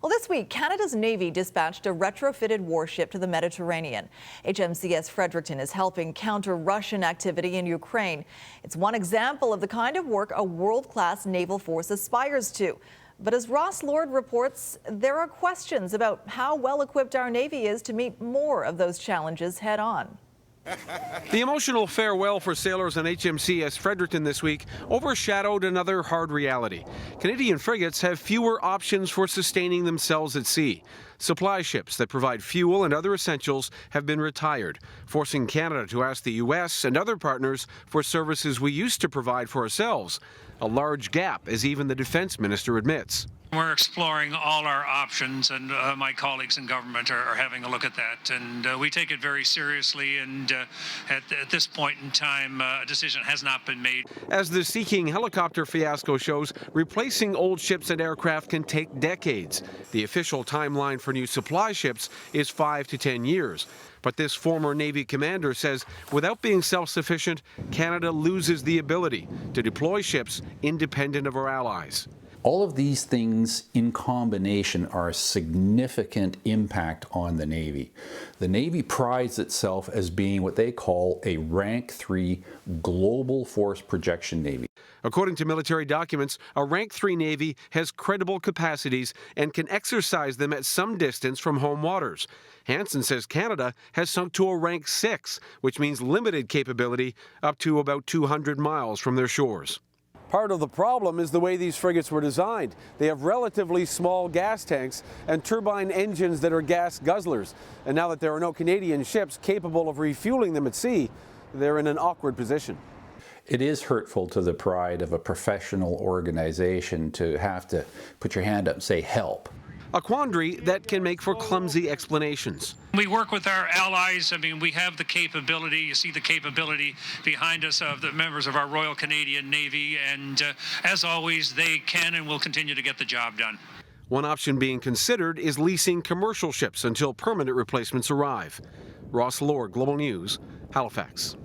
Well, this week, Canada's Navy dispatched a retrofitted warship to the Mediterranean. HMCS Fredericton is helping counter Russian activity in Ukraine. It's one example of the kind of work a world-class naval force aspires to. But as Ross Lord reports, there are questions about how well-equipped our Navy is to meet more of those challenges head-on. The emotional farewell for sailors on HMCS Fredericton this week overshadowed another hard reality. Canadian frigates have fewer options for sustaining themselves at sea. Supply ships that provide fuel and other essentials have been retired, forcing Canada to ask the U.S. and other partners for services we used to provide for ourselves. A large gap, as even the defense minister admits. We're exploring all our options, and my colleagues in government are having a look at that, and we take it very seriously, and at this point in time, a decision has not been made. As the Sea King helicopter fiasco shows, replacing old ships and aircraft can take decades. The official timeline for new supply ships is 5 to 10 years. But this former Navy commander says without being self-sufficient, Canada loses the ability to deploy ships independent of our allies. All of these things in combination are a significant impact on the Navy. The Navy prides itself as being what they call a Rank 3 global force projection Navy. According to military documents, a Rank 3 Navy has credible capacities and can exercise them at some distance from home waters. Hansen says Canada has sunk to a Rank 6, which means limited capability up to about 200 miles from their shores. Part of the problem is the way these frigates were designed. They have relatively small gas tanks and turbine engines that are gas guzzlers. And now that there are no Canadian ships capable of refueling them at sea, they're in an awkward position. It is hurtful to the pride of a professional organization to have to put your hand up and say help. A quandary that can make for clumsy explanations. We work with our allies. I mean, we have the capability. You see the capability behind us of the members of our Royal Canadian Navy, and as always, they can and will continue to get the job done. One option being considered is leasing commercial ships until permanent replacements arrive. Ross Lord, Global News, Halifax.